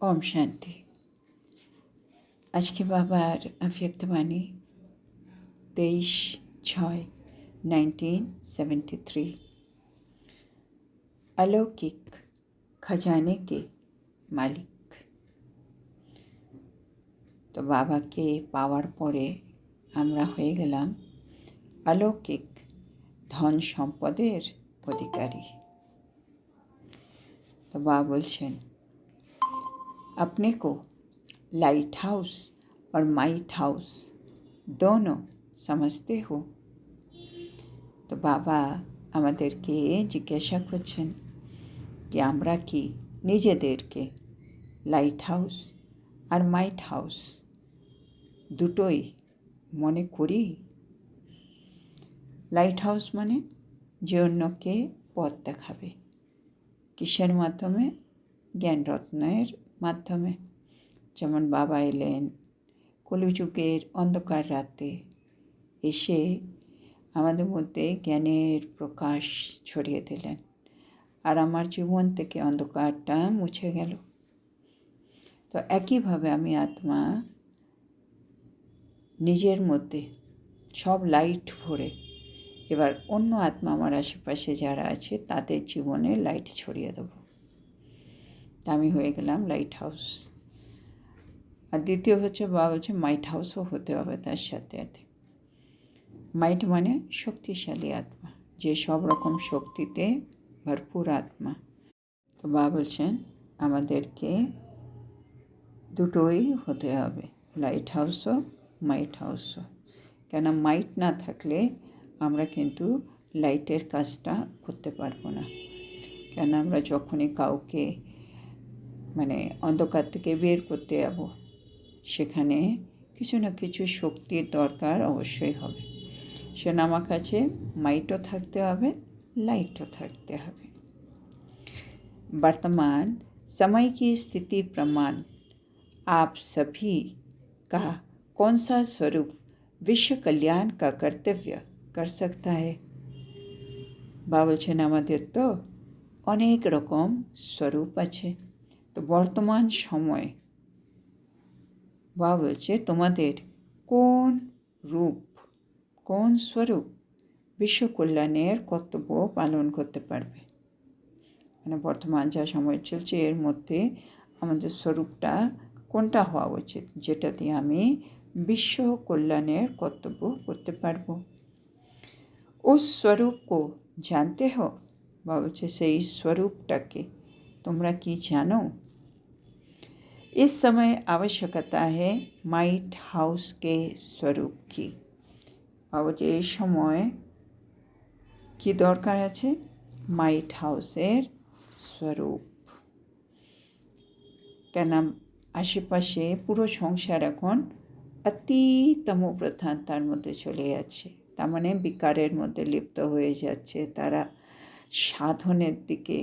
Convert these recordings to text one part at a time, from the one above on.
ओम शांति। आज के बाबार अव्यक्तवाणी 23/6/1973। अलौकिक खजाने के मालिक। तो बाबा के पाওয়ার পরে আমরা হয়ে গেলাম अलौकिक ধন সম্পদের অধিকারী। तो बाबा बोलছেন, अपने को लाइट हाउस और माइट हाउस दोनों समझते हो। तो बाबा আমাদেরকে জিজ্ঞাসা করছেন कि আমরা কি নিজেদেরকে লাইট হাউস আর মাইট হাউস দুটোই মনে করি। লাইট হাউস মানে যে অন্যকে পথ দেখাবে। কিসের মাধ্যমে? জ্ঞানরত্নের মাধ্যমে। যেমন বাবা এলেন কলিযুগের অন্ধকার রাতে, এসে আমাদের মধ্যে জ্ঞানের প্রকাশ ছড়িয়ে দিলেন, আর আমার জীবন থেকে অন্ধকারটা মুছে গেল। তো একইভাবে আমি আত্মা নিজের মধ্যে সব লাইট ভরে এবার অন্য আত্মা আমার আশেপাশে যারা আছে তাদের জীবনে লাইট ছড়িয়ে দেব। তা আমি হয়ে গেলাম লাইট হাউস। আর দ্বিতীয় হচ্ছে বাবা বলছে মাইট হাউসও হতে হবে তার সাথে সাথে। মাইট মানে শক্তিশালী আত্মা, যে সব রকম শক্তিতে ভরপুর আত্মা। তো বাবা বলছেন আমাদেরকে দুটোই হতে হবে, লাইট হাউসও মাইট হাউসও। কেন মাইট না থাকলে আমরা কিন্তু লাইটের কাজটা করতে পারবো না। কেন আমরা যখনই কাউকে অন্ধকার থেকে বের করতে যাব, সেখানে কিছু না কিছু শক্তির দরকার অবশ্যই হবে। সেটা আমার কাছে মাইটও থাকতে হবে, लाइटो থাকতে হবে। वर्तमान समय की स्थिति प्रमाण आप सभी का कौन सा स्वरूप विश्व कल्याण का कर्तव्य कर सकता है? बाबा বলছেন আমাদের তো অনেক রকম স্বরূপ আছে। তো বর্তমান সময় বাবা বলছে তোমাদের কোন রূপ, কোন স্বরূপ বিশ্ব কল্যাণের কর্তব্য পালন করতে পারবে। বর্তমান যা সময় চলছে এর মধ্যে আমাদের স্বরূপটা কোনটা হওয়া উচিত, যেটা দিয়ে আমি বিশ্ব কল্যাণের কর্তব্য করতে পারবো। उस स्वरूप को जानते हो? बाबा বলছে সেই स्वरूपটাকে তোমরা কি জানো? इस समय आवश्यकता है माइट हाउस के स्वरूप की। बाबा যে এই সময় কি দরকার আছে? মাইট হাউসের স্বরূপ। কেন আশেপাশে পুরো সংসার এখন অতিতম প্রধানতার মধ্যে চলে যাচ্ছে, তার মানে বিকারের মধ্যে লিপ্ত হয়ে যাচ্ছে। তারা সাধনের দিকে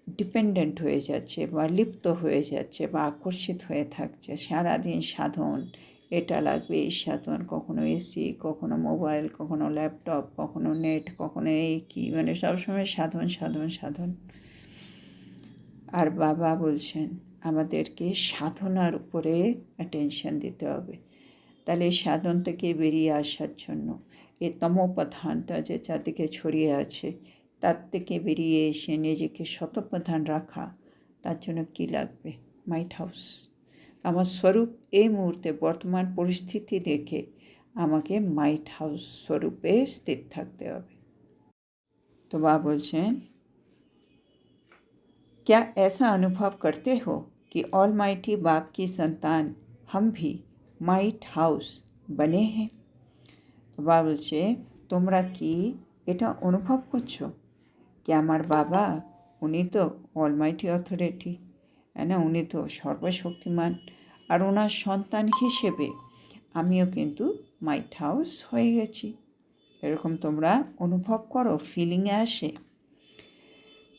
ডিপেন্ডেন্ট হয়ে যাচ্ছে বা লিপ্ত হয়ে যাচ্ছে বা আকর্ষিত হয়ে থাকছে। সারাদিন সাধন, এটা লাগবে এই সাধন, কখনো এসি, কখনো মোবাইল, কখনো ল্যাপটপ, কখনো নেট, কখনো এই কি, সবসময় সাধন সাধন সাধন। আর বাবা বলছেন আমাদেরকে সাধনার উপরে অ্যাটেনশন দিতে হবে। তাহলে এই সাধন থেকে বেরিয়ে আসার জন্য এই তমোপ্রধানটা যে চারদিকে ছড়িয়ে আছে তার থেকে বেরিয়ে এসে নিজেকে শতপ্রধান রাখা, তার জন্য কী লাগবে? মাইট হাউস। আমার স্বরূপ এই মুহূর্তে বর্তমান পরিস্থিতি দেখে আমাকে মাইট হাউস স্বরূপে স্থির থাকতে হবে। তো বাবা বলছেন क्या ऐसा अनुभव करते हो कि ऑलमाइटी बाप की संतान हम भी माइट हाउस बने हैं? तो बाबा বলছে তোমরা কি এটা অনুভব করছো कि আমার বাবা উনি তো অলমাইটি অথরিটি, উনি তো সর্বশক্তিমান, আর ওনার সন্তান হিসেবে আমিও কিন্তু মাইট হাউস হয়ে গেছি। এরকম তোমরা অনুভব করো, ফিলিংয়ে আসে।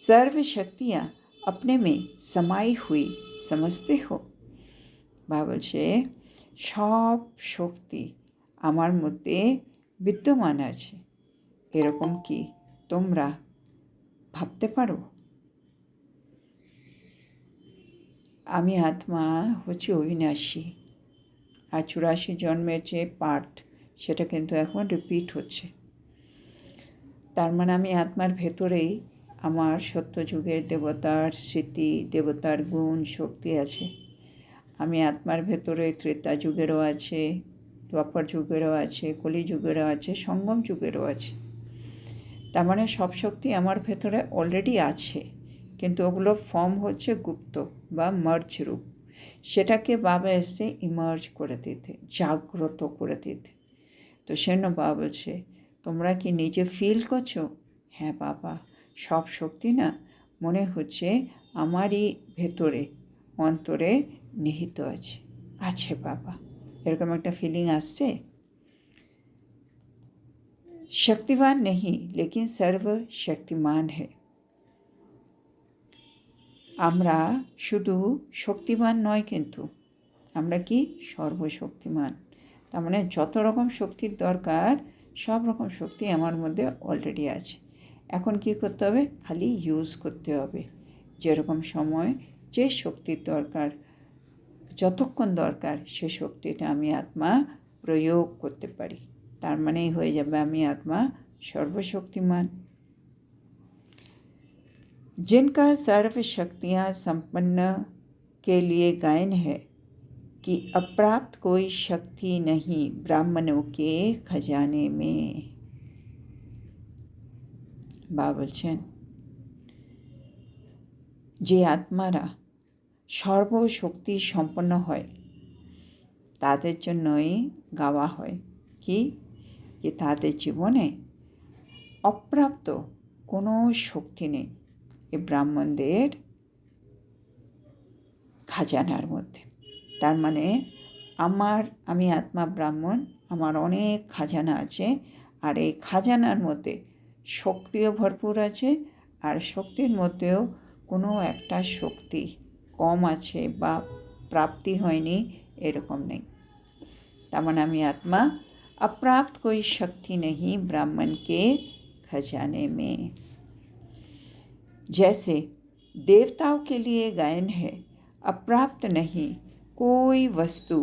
सर्व शक्तियाँ अपने में समाई हुई समझते हो? বাবা বলছে সব শক্তি আমার মধ্যে বিদ্যমান আছে, এরকম কি তোমরা ভাবতে পারো? আমি আত্মা হচ্ছে অবিনাশী, আর 84 জন্মের যে পার্ট সেটা কিন্তু এখন রিপিট হচ্ছে। তার মানে আমি আত্মার ভেতরেই আমার সত্যযুগের দেবতার স্মৃতি, দেবতার গুণ শক্তি আছে। আমি আত্মার ভেতরে ত্রেতা যুগেরও আছে, দ্বাপর যুগেরও আছে, কলি যুগেরও আছে, সঙ্গম যুগেরও আছে। তার মানে সব শক্তি আমার ভেতরে অলরেডি আছে, কিন্তু ওগুলো ফর্ম হচ্ছে গুপ্ত বা মার্জ রূপ। সেটাকে বাবা এসে ইমার্জ করে দিতে, জাগ্রত করে দিতে। তো সেজন্য বাবা বলছে, তোমরা কি নিজে ফিল করছো? হ্যাঁ বাবা, সব শক্তি না মনে হচ্ছে আমারই ভেতরে অন্তরে নিহিত আছে। আছে বাবা, এরকম একটা ফিলিং আসছে। शक्तिवान नहीं लेकिन सर्वशक्तिमान है। আমরা শুধু শক্তিমান নয়, কিন্তু আমরা কি সর্বশক্তিমান। তার মানে যত রকম শক্তির দরকার সব রকম শক্তি আমার মধ্যে অলরেডি আছে। এখন কি করতে হবে? খালি ইউজ করতে হবে। যেরকম সময় যে শক্তির দরকার, যতক্ষণ দরকার সে শক্তিটা আমি আত্মা প্রয়োগ করতে পারি। তার মানেই হয়ে যাবে আমি আত্মা सर्वशक्तिमान। जिनका सर्व शक्तियाँ संपन्न के लिए गायन है कि अप्राप्त कोई शक्ति नहीं ब्राह्मणों के खजाने में। বাবা বলছেন, যে আত্মারা সর্বশক্তি সম্পন্ন হয় তাদের জন্যই গাওয়া হয় কি, যে তাদের জীবনে অপ্রাপ্ত কোনো শক্তি নেই এই ব্রাহ্মণদের খাজানার মধ্যে। তার মানে আমি আত্মা ব্রাহ্মণ, আমার অনেক খাজানা আছে, আর এই খাজানার মধ্যে শক্তিও ভরপুর আছে, আর শক্তির মধ্যেও কোনো একটা শক্তি কম আছে বা প্রাপ্তি হয়নি এরকম নেই। তার মানে আমি আত্মা अप्राप्त कोई शक्ति नहीं ब्राह्मण के खजाने में। जैसे देवताओं के लिए गायन है अप्राप्त नहीं कोई वस्तु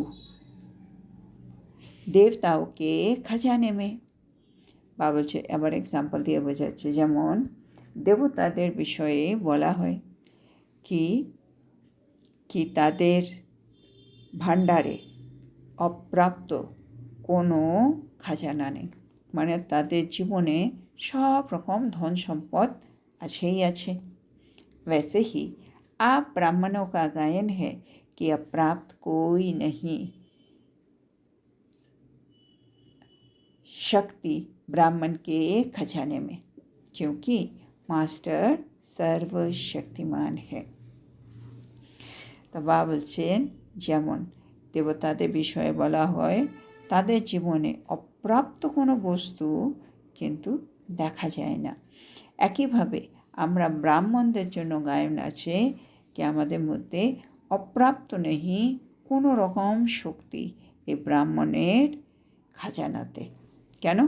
देवताओं के खजाने में। বাবা বলছে, আবার এক্সাম্পল দিয়ে বোঝাচ্ছে, যেমন দেবতাদের বিষয়ে বলা হয় কি কি তাদের ভাণ্ডারে অপ্রাপ্ত কোনো খাজানা নেই। মানে তাদের জীবনে সব রকম ধন সম্পদ আছেই আছে। वैसे ही आप ब्राह्मणों का गायन है कि अप्राप्त कोई नहीं शक्ति ब्राह्मण के खजाने में, क्योंकि मास्टर सर्वशक्तिमान है। তো বাবা বলছেন, যেমন দেবতাদের বিষয়ে বলা হয় তাদের জীবনে অপ্রাপ্ত কোনো বস্তু কিন্তু দেখা যায় না, একইভাবে আমরা ব্রাহ্মণদের জন্য গায়ন আছে কি আমাদের মধ্যে অপ্রাপ্ত নেই কোনো রকম শক্তি এই ব্রাহ্মণের খাজানাতে। কেন?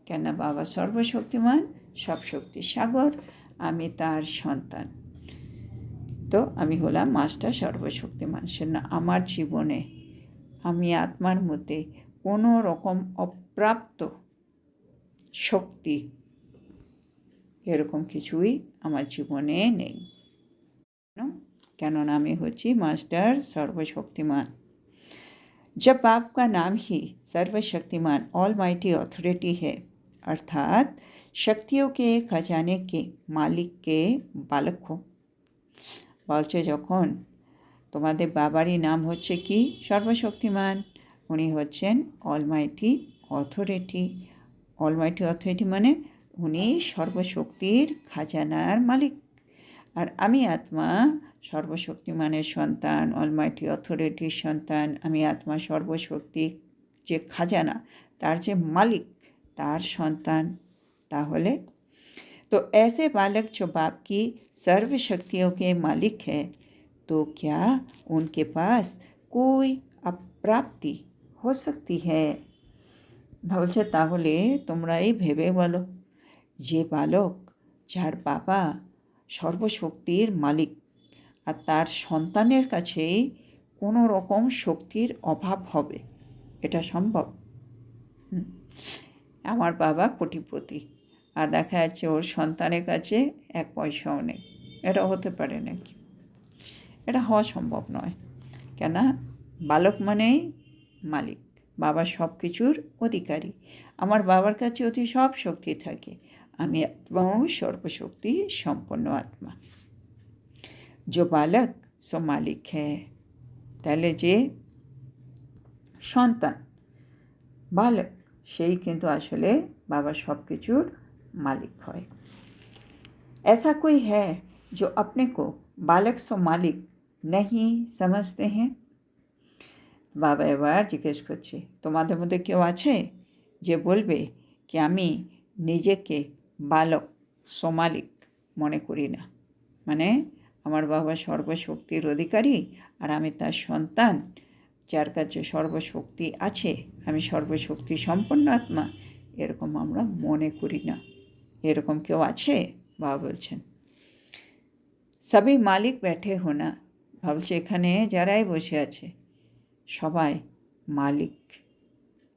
কেন বাবা সর্বশক্তিমান, সব শক্তির সাগর, আমি তার সন্তান। তো আমি হলাম মাস্টার সর্বশক্তিমান। সেজন্য আমার জীবনে আমি আত্মার মধ্যে কোনো রকম অপ্রাপ্ত শক্তি এরকম কিছুই আমার জীবনে নেই। কেননা আমি হচ্ছি মাস্টার सर्वशक्तिमान। जब आपका नाम ही सर्वशक्तिमान ऑलमाइटी अथॉरिटी है, अर्थात शक्तियों के खजाने के मालिक के बालक हो। বলছে যখন তোমাদের বাবারই নাম হচ্ছে কি সর্বশক্তিমান, উনি হচ্ছেন অলমাইটি অথরিটি। অলমাইটি অথরিটি মানে উনি সর্বশক্তির খাজানার মালিক, আর আমি আত্মা সর্বশক্তিমানের সন্তান, অলমাইটি অথরিটির সন্তান। আমি আত্মা সর্বশক্তি যে খাজানা তার যে মালিক তার সন্তান। তাহলে तो ऐसे बालक जो बाप की सर्व शक्तियों के मालिक है, तो क्या उनके पास कोई अप्राप्ति हो सकती है? বলছে তাহলে তোমরাই ভেবে বলো, যে বালক যার বাবা সর্বশক্তির মালিক আর তার সন্তানের কাছেই কোনো রকম শক্তির অভাব হবে, এটা সম্ভব? আমার বাবা কোটিপতি, আর দেখা যাচ্ছে ওর সন্তানের কাছে 1 পয়সাও নেই, এটা হতে পারে নাকি? এটা হওয়া সম্ভব নয়। কেন? বালক মানেই মালিক, বাবা সব কিছুর অধিকারী। আমার বাবার কাছে অতি সব শক্তি থাকে। আমি আত্মাও সর্বশক্তি সম্পন্ন আত্মা। जो बालक सो मालिक है। তাহলে যে সন্তান বালক সেই কিন্তু আসলে বাবা সব কিছুর মালিক হয়। ऐसा कोई है जो अपने को बालक सो मालिक नहीं समझते हैं? বাবা এবার জিজ্ঞেস করছে, তোমাদের মধ্যে কেউ আছে যে বলবে কি আমি নিজেকে বালক সোমালিক মনে করি না? মানে আমার বাবা সর্বশক্তির অধিকারী আর আমি তার সন্তান, যার কাছে সর্বশক্তি আছে, আমি সর্বশক্তি সম্পন্ন আত্মা, এরকম আমরা মনে করি না। এরকম কেউ আছে? বাবা বলছেন সবই মালিক ব্যাঠে হো না। ভাবছে এখানে যারাই বসে আছে সবাই মালিক।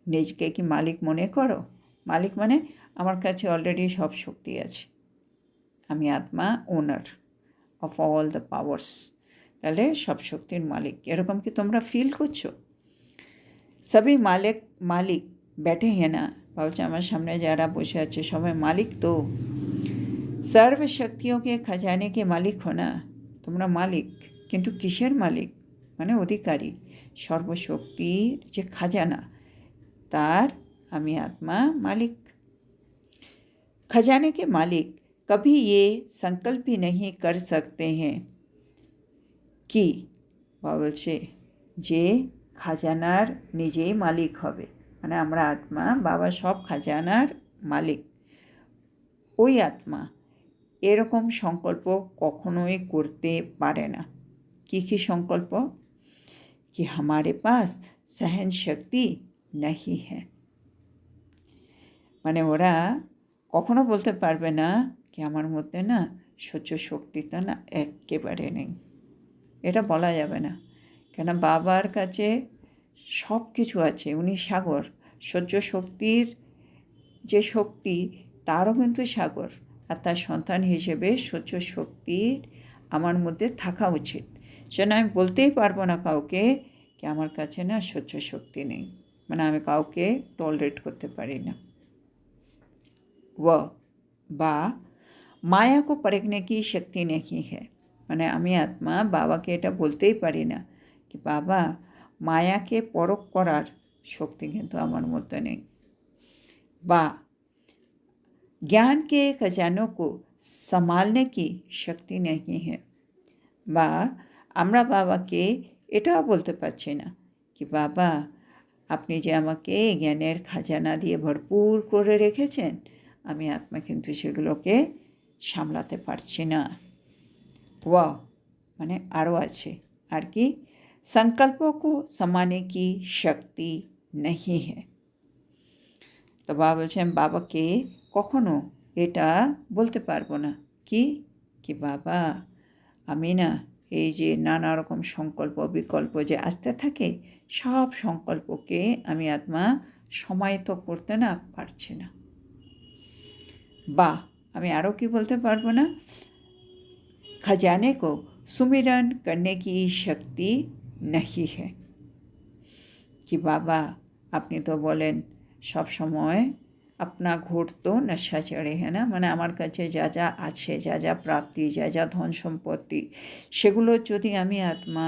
নিজকে কি মালিক মনে করো? মালিক মানে আমার কাছে অলরেডি সব শক্তি আছে, আমি আত্মা ওনার অফ অল দ্য পাওয়ার্স। তাহলে সব শক্তির মালিক, এরকম কি তোমরা ফিল করছো? সবই মালিক ব্যাঠে হ্যাঁ না। ভাবছে আমার সামনে যারা বসে আছে সবাই মালিক তো। सर्व शक्तियों के खजाने के मालिक हो ना। তোমরা মালিক, কিন্তু কিসের মালিক? মানে অধিকারী। সর্বশক্তির যে খাজানা তার আমি আত্মা মালিক। खजाने के मालिक कभी ये संकल्प भी नहीं कर सकते हैं कि বলছে যে খাজানার নিজেই মালিক হবে, মানে আমরা আত্মা, বাবা সব খাজানার মালিক, ওই আত্মা এরকম সংকল্প কখনোই করতে পারে না। কি কি সংকল্প? कि हमारे पास सहन शक्ति नहीं है। মানে ওরা কখনো বলতে পারবে না কি আমার মধ্যে না সহ্য শক্তিটা না একেবারে নেই, এটা বলা যাবে না। কেন? বাবার কাছে সব কিছু আছে, উনি সাগর। সহ্য শক্তির যে শক্তি তারও কিন্তু সাগর, আর তার সন্তান হিসেবে সহ্য শক্তির আমার মধ্যে থাকা উচিত। যেন আমি বলতেই পারবো না কাউকে কি আমার কাছে না সহ্য শক্তি নেই, মানে আমি কাউকে টলারেট করতে পারি না। বা মায়া কো পরখনে কি শক্তি नहीं है। মানে আমি আত্মা বাবাকে এটা বলতেই পারি না কি বাবা মায়াকে পরখ করার শক্তি কিন্তু আমার মধ্যে নেই। বা ज्ञान के खजानों को संभालने की शक्ति नहीं है। বা আমরা বাবাকে এটাও বলতে পারছি না কি বাবা আপনি যে আমাকে জ্ঞানের খাজানা দিয়ে ভরপুর করে রেখেছেন, আমি আত্মা কিন্তু সেগুলোকে সামলাতে পারছি না। মানে আরও আছে, আর কি संकल्पों को समाने की शक्ति नहीं है। তো বাবা বলছেন বাবাকে কখনো এটা বলতে পারবো না কি বাবা আমি না এই যে নানা রকম সংকল্প বিকল্প যে আসতে থাকে, সব সংকল্পকে আমি আত্মা সমাহিত করতে না পারছি না। বা আমি আরও কি বলতে পারবো না, खजाने को सुमिरन करने की शक्ति नहीं है। कि बाबा আপনি তো বলেন সব সময় अपना घोट तो नशा चढ़े, है ना। মানে আমার কাছে যা যা আছে, যা যা প্রাপ্তি, যা যা ধন সম্পত্তি, সেগুলো যদি আমি আত্মা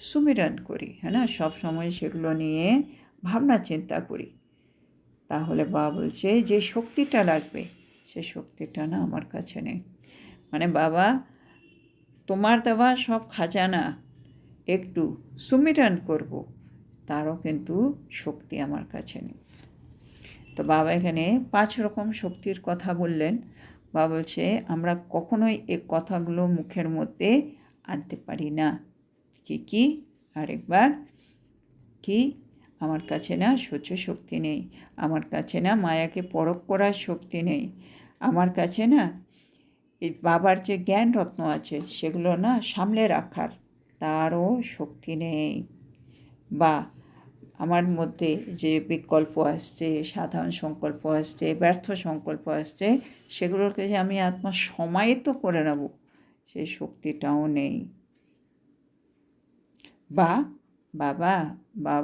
সুমিরন করি, হ্যাঁ না, সব সময় সেগুলো নিয়ে ভাবনা চিন্তা করি, তাহলে বাবা বলছে যে শক্তিটা লাগবে সে শক্তিটা না আমার কাছে নেই। মানে বাবা তোমার দেওয়া সব খাজানা একটু সুমিরন করব, তারও কিন্তু শক্তি আমার কাছে নেই। তো বাবা এখানে 5 রকম শক্তির কথা বললেন। বাবা বলছে আমরা কখনোই এই কথাগুলো মুখের মধ্যে আনতে পারি না। কি আরেকবার কি আমার কাছে না সহ্য শক্তি নেই, আমার কাছে না মায়াকে পরখ করার শক্তি নেই, আমার কাছে না এই বাবার যে জ্ঞান রত্ন আছে সেগুলো না সামলে রাখার তারও শক্তি নেই। বা আমার মধ্যে যে বিকল্প আসছে, সাধারণ সংকল্প আসছে, ব্যর্থ সংকল্প আসছে, সেগুলোকে যে আমি আত্মা সমাহিত করে নেব সেই শক্তিটাও নেই। বা বাবা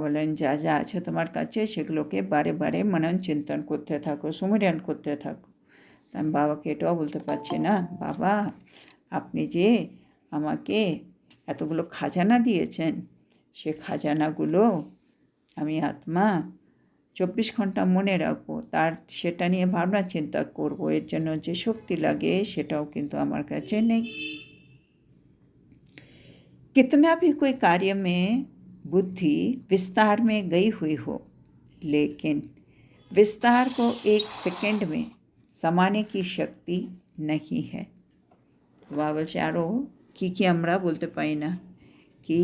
বলেন যা যা আছে তোমার কাছে সেগুলোকে বারে বারে মনন চিন্তন করতে থাকো, সুমিরন করতে থাকো। তা আমি বাবাকে এটাও বলতে পারছি না, বাবা আপনি যে আমাকে এতগুলো খাজানা দিয়েছেন, সে খাজানাগুলো আমি আত্মা 24 ঘন্টা মনে রাখবো, তার সেটা নিয়ে ভাবনা চিন্তা করব, এর জন্য যে শক্তি লাগে সেটাও কিন্তু আমার কাছে নেই। कितना भी कोई कार्य में बुद्धि विस्तार में गई हुई हो, लेकिन विस्तार को एक सेकंड में समाने की शक्ति नहीं है। বাবা বলছে আরও কী আমরা বলতে পারি না, কি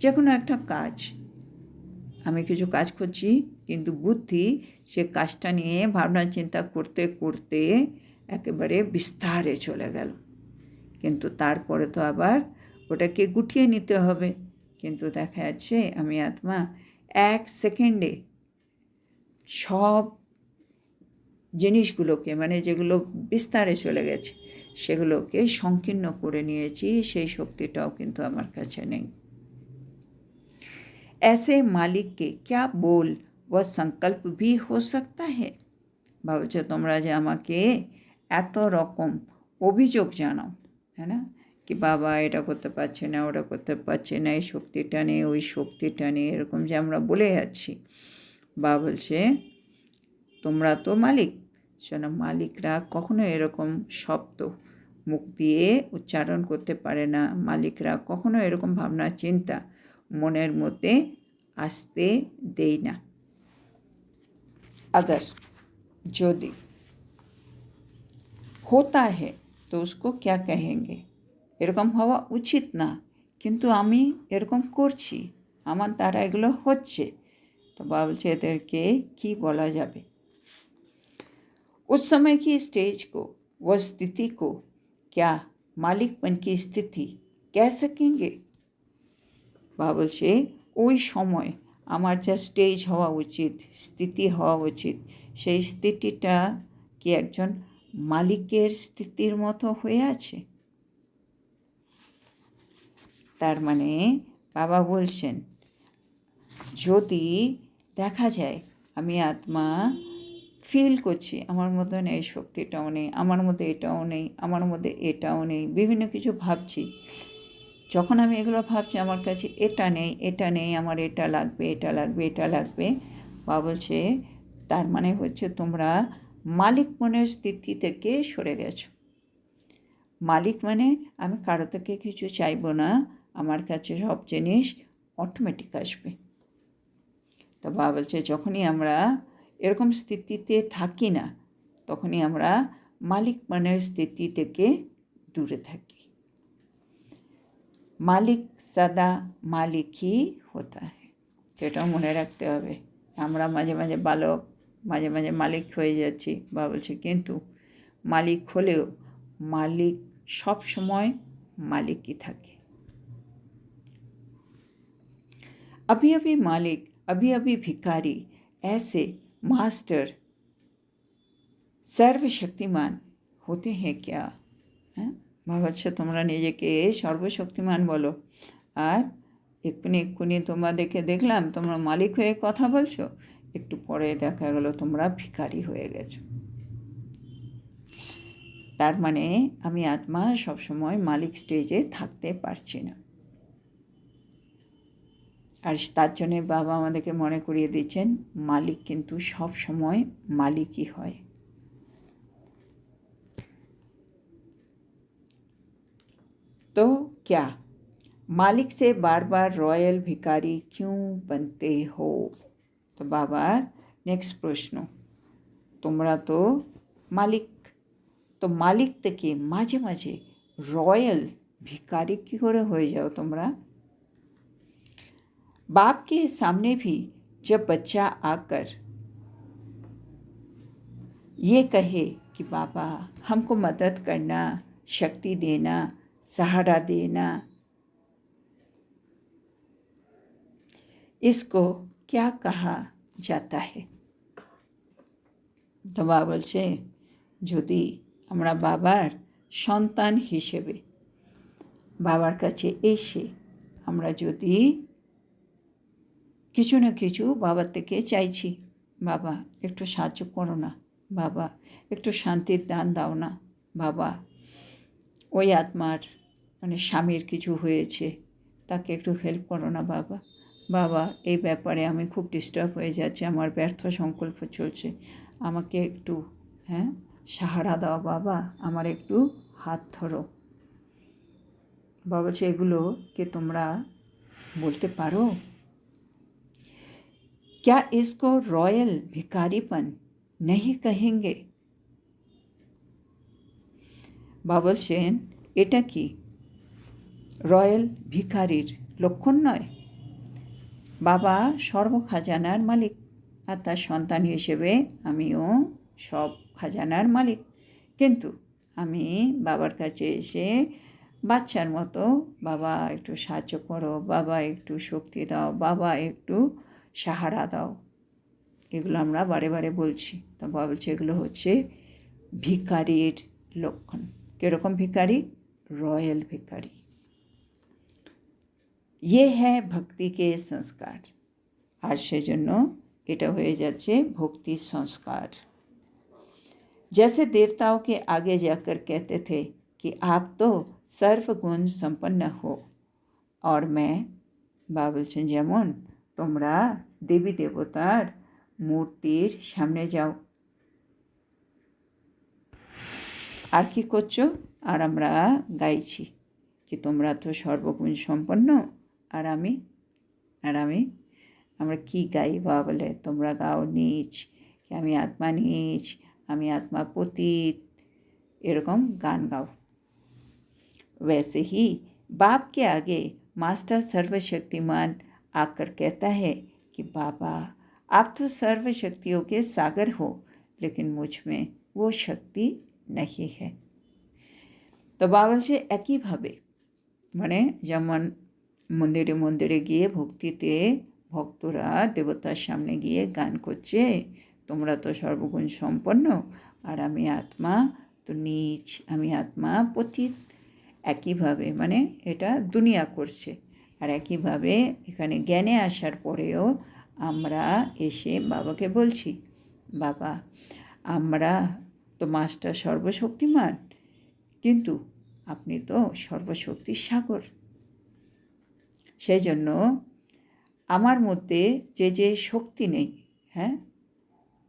যে কোনো একটা কাজ, আমি কিছু কাজ করছি কিন্তু বুদ্ধি সে কাজটা নিয়ে ভাবনা চিন্তা করতে করতে একেবারে বিস্তারে চলে গেল, কিন্তু তারপরে তো আবার ওটাকে গুটিয়ে নিতে হবে। কিন্তু দেখা যাচ্ছে আমি আত্মা 1 সেকেন্ডে সব জিনিসগুলোকে, মানে যেগুলো বিস্তারে চলে গেছে সেগুলোকে সংকীর্ণ করে নিয়েছি, সেই শক্তিটাও কিন্তু আমার কাছে নেই। ऐसे मालिक के क्या बोल व संकल्प भी हो सकता है। ভাবছো তোমরা যে আমাকে এত রকম অভিযোগ জানাও, হ্যাঁ না, কি বাবা এটা করতে পারছে না, ওটা করতে পারছে না, এই শক্তিটা নেই, ওই শক্তিটা নেই, এরকম যে আমরা বলে যাচ্ছি। বাবা বলছে তোমরা তো মালিক, শোনো মালিকরা কখনো এরকম শব্দ মুখ দিয়ে উচ্চারণ করতে পারে না, মালিকরা কখনো এরকম ভাবনা চিন্তা মনের মধ্যে আসতে দেই না। अगर যদি होता है तो उसको क्या कहेंगे, এরকম হওয়া উচিত না, কিন্তু আমি এরকম করছি, আমার দ্বারা এগুলো হচ্ছে, তো বাবা বলছে এদেরকে কি বলা যাবে। उस समय की स्टेज को व स्थिति को क्या मालिकपन की स्थिति कह सकेंगे। বাবা বলছে ওই সময় আমার যা স্টেজ হওয়া উচিত, স্থিতি হওয়া উচিত, সেই স্থিতিটা কি একজন মালিকের স্থিতির মতো হয়ে আছে। তার মানে বাবা বলছেন যদি দেখা যায় আমি আত্মা ফিল করছি আমার মধ্যে এই শক্তিটাও নেই, আমার মধ্যে এটাও নেই, আমার মধ্যে এটাও নেই, বিভিন্ন কিছু ভাবছি, যখন আমি এগুলো ভাবছি আমার কাছে এটা নেই, এটা নেই, আমার এটা লাগবে, এটা লাগবে, এটা লাগবে, বা বলছে তার মানে হচ্ছে তোমরা মালিক মনের স্থিতি থেকে সরে গেছো। মালিক মানে আমি কারো থেকে কিছু চাইবো না, আমার কাছে সব জিনিস অটোমেটিক আসবে। তো বাবা বলছে যখনই আমরা এরকম স্থিতিতে থাকি না তখনই আমরা মালিক মনের স্থিতি থেকে দূরে থাকি। মালিক সদা মালিকই হতা है, সেটাও মনে রাখতে হবে। আমরা মাঝে মাঝে বালক, মাঝে মাঝে মালিক হয়ে যাচ্ছি, বাবা বলছে কিন্তু মালিক হলেও মালিক সব সময় মালিকই থাকে। अभी अभी मालिक, अभी अभी भिखारी, ऐसे मास्टर सर्वशक्तिमान होते हैं क्या। হ্যাঁ ভাবছো তোমরা নিজেকে সর্বশক্তিমান বলো, আর এক্ষুনি তোমাদেরকে দেখলাম তোমরা মালিক হয়ে কথা বলছো, একটু পরে দেখা গেল তোমরা ভিখারি হয়ে গেছো। তার মানে আমি আত্মা সবসময় মালিক স্টেজে থাকতে পারছি না। আর তার জন্যে বাবা আমাদেরকে মনে করিয়ে দিচ্ছেন মালিক কিন্তু সব সময় মালিকই হয়। तो क्या मालिक से बार बार रॉयल भिखारी क्यों बनते हो। तो बाबार नेक्स्ट प्रश्न, তোমরা তো মালিক, তো মালিক থেকে মাঝে মাঝে রয়্যাল भिखारी কি করে হয়ে যাও তোমরা। बाप के सामने भी जब बच्चा आकर ये कहे कि बाबा हमको मदद करना, शक्ति देना, सहारा देना, इसको क्या कहा जाता है? তো বাবা বলছে, যদি আমরা বাবার সন্তান হিসেবে বাবার কাছে এসে আমরা যদি কিছু না কিছু বাবার থেকে চাইছি, বাবা একটু সাহায্য করো না, বাবা একটু শান্তির দান দাও না, বাবা ওই আত্মার মানে স্বামীর কিছু হয়েছে, তাকে একটু হেল্প করো না বাবা, বাবা এই ব্যাপারে আমি খুব ডিস্টার্ব হয়ে যাচ্ছি, আমার ব্যর্থ সংকল্প চলছে, আমাকে একটু সাহারা দাও বাবা, আমার একটু হাত ধরো। বাবা বলছে, এগুলোকে তোমরা বলতে পারো? क्या इसको रॉयल भिखारीपन नहीं कहेंगे? বাবা বলছেন, এটা কি রয়্যাল ভিখারির লক্ষণ নয়? বাবা সর্বখাজানার মালিক, আর তার সন্তান হিসেবে আমিও সব খাজানার মালিক, কিন্তু আমি বাবার কাছে এসে বাচ্চার মতো, বাবা একটু সাহায্য করো, বাবা একটু শক্তি দাও, বাবা একটু সাহারা দাও, এগুলো আমরা বারে বারে বলছি। তো বাবা বলছে, এগুলো হচ্ছে ভিখারির লক্ষণ। কীরকম ভিখারি? রয়্যাল ভিখারি। ये है भक्ति के संस्कार, আর সেজন্য এটা হয়ে যাচ্ছে ভক্তি সংস্কার। जैसे देवताओं के आगे जाकर कहते थे कि आप तो सर्वगुण संपन्न हो, और मैं বাবা বলছেন, যেমন তোমরা দেবী দেবতার মূর্তির সামনে যাও, আর কি করছো? আর আমরা গাইছি কি তোমরা তো সর্বগুণ সম্পন্ন, আর আমি আমরা কি গাই? বাবা বলে, তোমরা গাও নীচ, কি আমি আত্মা নীচ, আমি আত্মা পতিত, এরকম গান গাও। वैसे ही बाप के आगे मास्टर सर्वशक्तिमान आकर कहता है कि बाबा आप तो सर्वशक्तियों के सागर हो, लेकिन मुझ में वो शक्ति नहीं है। তো বাবা বলছে, একইভাবে মানে যেমন মন্দিরে মন্দিরে গিয়ে ভক্তিতে ভক্তরা দেবতার সামনে গিয়ে গান করছে, তোমরা তো সর্বগুণ সম্পন্ন, আর আমি আত্মা তো নীচ, আমি আত্মা পতিত, একইভাবে মানে এটা দুনিয়া করছে। আর একইভাবে এখানে জ্ঞানে আসার পরেও আমরা এসে বাবাকে বলছি, বাবা আমরা তো মাস্টার সর্বশক্তিমান, কিন্তু আপনি তো সর্বশক্তির সাগর, সেই জন্য আমার মধ্যে যে শক্তি নেই,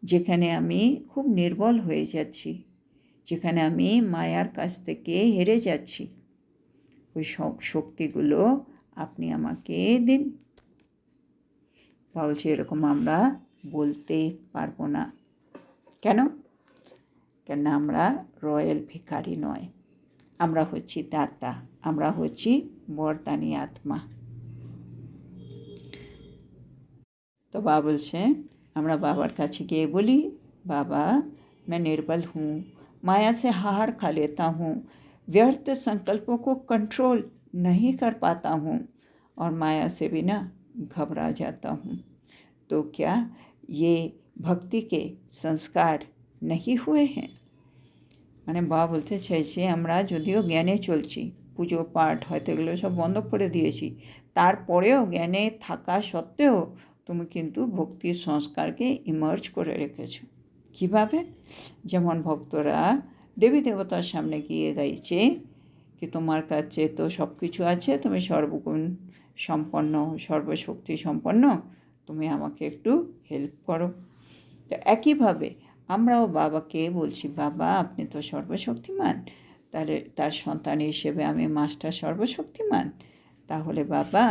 যেখানে আমি খুব নির্বল হয়ে যাচ্ছি, যেখানে আমি মায়ার কাছ থেকে হেরে যাচ্ছি, ওই সব শক্তিগুলো আপনি আমাকে দিন। বলছি, এরকম আমরা বলতে পারবো না। কেন? কেন আমরা রয়্যাল ভিখারি নয়, আমরা হচ্ছি দাতা, আমরা হচ্ছি বরদানী আত্মা। তো বাবা বলছেন, আমরা বাবার কাছে গিয়ে বলি, बाबा मैं निर्बल हूँ, माया से हार खा लेता हूँ, व्यर्थ संकल्पों को कंट्रोल नहीं कर पाता हूँ, और माया से भी ना घबरा जाता हूँ। तो क्या ये भक्ति के संस्कार नहीं हुए हैं? মানে বাবা বলতে চাইছে, আমরা যদিও জ্ঞানে চলছি, পুজো পাঠ হয়তো এগুলো সব বন্ধ করে দিয়েছি, তারপরেও জ্ঞানে থাকা সত্ত্বেও তুমি কিন্তু ভক্তির সংস্কারকে ইমার্জ করে রেখেছো। কীভাবে? যেমন ভক্তরা দেবী দেবতার সামনে গিয়ে গাইছে কি তোমার কাছে তো সব কিছু আছে, তুমি সর্বগুণ সম্পন্ন, সর্বশক্তি সম্পন্ন, তুমি আমাকে একটু হেল্প করো। তো একইভাবে আমরাও বাবাকে বলছি, বাবা আপনি তো সর্বশক্তিমান, তাহলে তার সন্তান হিসেবে আমি মাস্টার সর্বশক্তিমান, তাহলে বাবা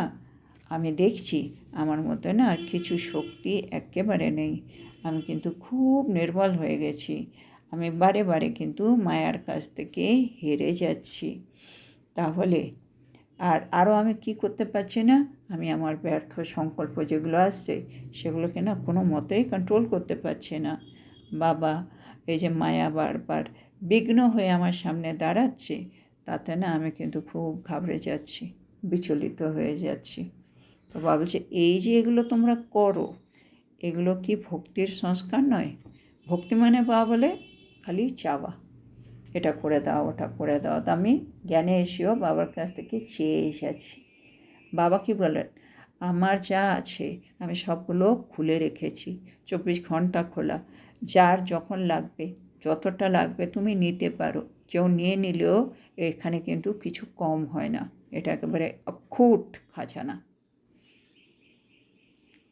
আমি দেখছি আমার মধ্যে না কিছু শক্তি একেবারে নেই, আমি কিন্তু খুব নির্বল হয়ে গেছি, আমি বারে বারে কিন্তু মায়ার কাছ থেকে হেরে যাচ্ছি, তাহলে আরও আমি কি করতে পারছি না, আমি আমার ব্যর্থ সংকল্প যেগুলো আসছে সেগুলোকে না কোনো মতেই কন্ট্রোল করতে পারছি না। বাবা এই যে মায়া বারবার বিঘ্ন হয়ে আমার সামনে দাঁড়াচ্ছে, তাতে না আমি কিন্তু খুব ঘাবড়ে যাচ্ছি, বিচলিত হয়ে যাচ্ছি। তো বাবা বলছে, এই যে এগুলো তোমরা করো, এগুলো কি ভক্তির সংস্কার নয়? ভক্তি মানে বাবা বলে খালি চাওয়া, এটা করে দাও, ওটা করে দাও। তো আমি জ্ঞানে এসেও বাবার কাছ থেকে চেয়ে এসেছি। বাবা কি বলেন, আমার যা আছে আমি সবগুলো খুলে রেখেছি, 24 ঘন্টা খোলা। যার যখন লাগবে, যতটা লাগবে তুমি নিতে পারো। কেউ নিয়ে নিলেও এখানে কিন্তু কিছু কম হয় না, এটা একেবারে অক্ষুট খাজানা।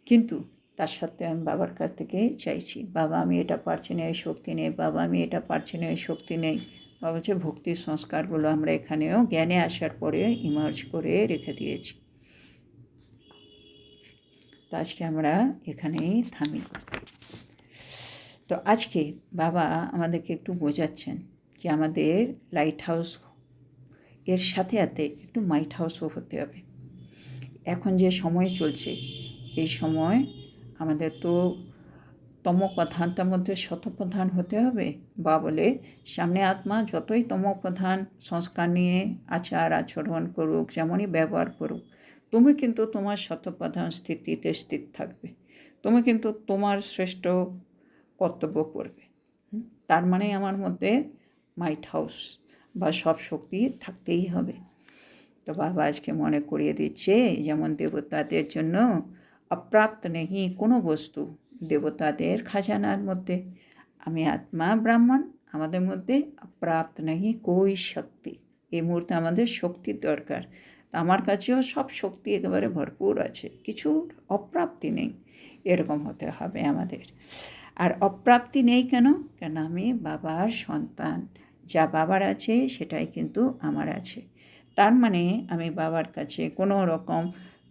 কিন্তু তার সত্ত্বেও আমি বাবার কাছ থেকে চাইছি, বাবা আমি এটা পারছি না, এই শক্তি নেই, বাবা আমি এটা পারছি না, এই শক্তি নেই। বাবা হচ্ছে ভক্তির সংস্কারগুলো আমরা এখানেও জ্ঞানে আসার পরে ইমার্জ করে রেখে দিয়েছি। তো আজকে আমরা এখানেই থামি। তো আজকে বাবা আমাদেরকে একটু বোঝাচ্ছেন যে আমাদের লাইট হাউস এর সাথে সাথে একটু মাইট হাউসও হতে হবে। এখন যে সময় চলছে, এই সময় আমাদের তো তমপ্রধানতার মধ্যে শতপ্রধান হতে হবে। বা বলে সামনে আত্মা যতই তমপ্রধান সংস্কার নিয়ে আচার আচরণ করুক, যেমনই ব্যবহার করুক, তুমি কিন্তু তোমার শতপ্রধান স্থিতিতে স্থির থাকবে, তুমি কিন্তু তোমার শ্রেষ্ঠ কর্তব্য করবে। তার মানে আমার মধ্যে মাইট হাউস বা সব শক্তি থাকতেই হবে। তো বাবা আজকে মনে করিয়ে দিচ্ছে, যেমন দেবতাদের জন্য অপ্রাপ্ত নেই কোনো বস্তু, দেবতাদের খাজানার মধ্যে আমি আত্মা ব্রাহ্মণ, আমাদের মধ্যে অপ্রাপ্ত নেই কই শক্তি। এই মুহূর্তে আমাদের শক্তির দরকার। আমার কাছেও সব শক্তি একেবারে ভরপুর আছে, কিছু অপ্রাপ্তি নেই, এরকম হতে হবে আমাদের। আর অপ্রাপ্তি নেই কেন? কেন আমি বাবার সন্তান, যা বাবার আছে সেটাই কিন্তু আমার আছে। তার মানে আমি বাবার কাছে কোনো রকম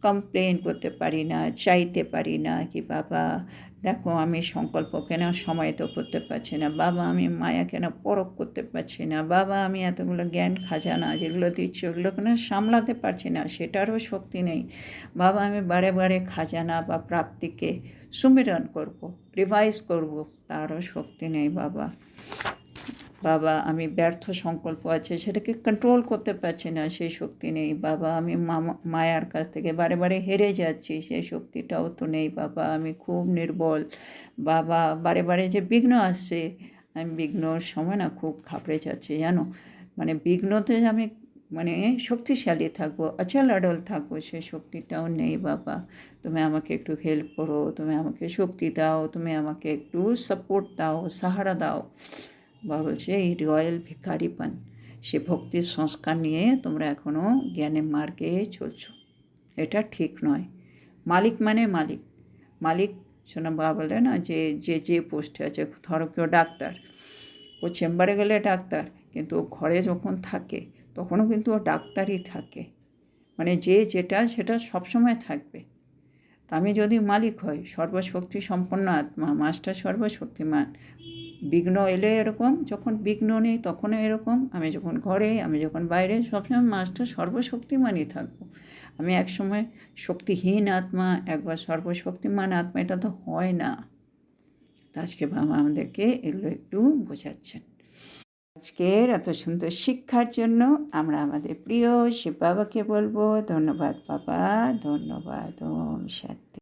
কমপ্লেন করতে পারি না, চাইতে পারি না কি বাবা দেখো আমি সংকল্প কেন সময় তো করতে পারছি না, বাবা আমি মায়া কেন পরখ করতে পারছি না, বাবা আমি এতগুলো জ্ঞান খাজানা যেগুলো দিচ্ছি ওগুলো কেন সামলাতে পারছি না, সেটারও শক্তি নেই। বাবা আমি বারে বারে খাজানা বা প্রাপ্তিকে সুমিরন করব, রিভাইজ করব, তারও শক্তি নেই বাবা। বাবা আমি ব্যর্থ সংকল্প আছে সেটাকে কন্ট্রোল করতে পারছি না, সেই শক্তি নেই বাবা। আমি মায়ার কাছ থেকে বারে বারে হেরে যাচ্ছি, সেই শক্তিটাও তো নেই বাবা। আমি খুব নির্বল বাবা, বারে বারে যে বিঘ্ন আসছে, আমি বিঘ্নর সময় না খুব ঘাবড়ে যাচ্ছি জানো। মানে বিঘ্নতে আমি মানে শক্তিশালী থাকবো, অচল অডল থাকবো, সেই শক্তিটাও নেই বাবা। তুমি আমাকে একটু হেল্প করো, তুমি আমাকে শক্তি দাও, তুমি আমাকে একটু সাপোর্ট দাও, সাহারা দাও। বা বলছে এই রয়্যাল ভিখারিপান, সে ভক্তির সংস্কার নিয়ে তোমরা এখনও জ্ঞানের মার্গে চলছো, এটা ঠিক নয়। মালিক মানে মালিক, মালিক শোনা বাবা বলে না যে যে যে পোস্টে আছে, ধরো কেউ ডাক্তার, ও চেম্বারে গেলে ডাক্তার, কিন্তু ও ঘরে যখন থাকে তখনও কিন্তু ও ডাক্তারই থাকে, মানে যে যেটা সেটা সবসময় থাকবে। আমি যদি মালিক হই, সর্বশক্তি সম্পন্ন আত্মা, মাস্টার সর্বশক্তিমান, বিঘ্ন এলে এরকম, যখন বিঘ্ন নেই তখনও এরকম, আমি যখন ঘরে, আমি যখন বাইরে, সবসময় মাস্টার সর্বশক্তিমানই থাকবো। আমি একসময় শক্তিহীন আত্মা, একবার সর্বশক্তিমান আত্মা, এটা তো হয় না। তো আজকে বাবা আমাদেরকে এগুলো একটু বোঝাচ্ছেন। আজকের এত সুন্দর শিক্ষার জন্য আমরা আমাদের প্রিয় শিব বাবাকে বলবো ধন্যবাদ বাবা, ধন্যবাদ। ওম শান্তি।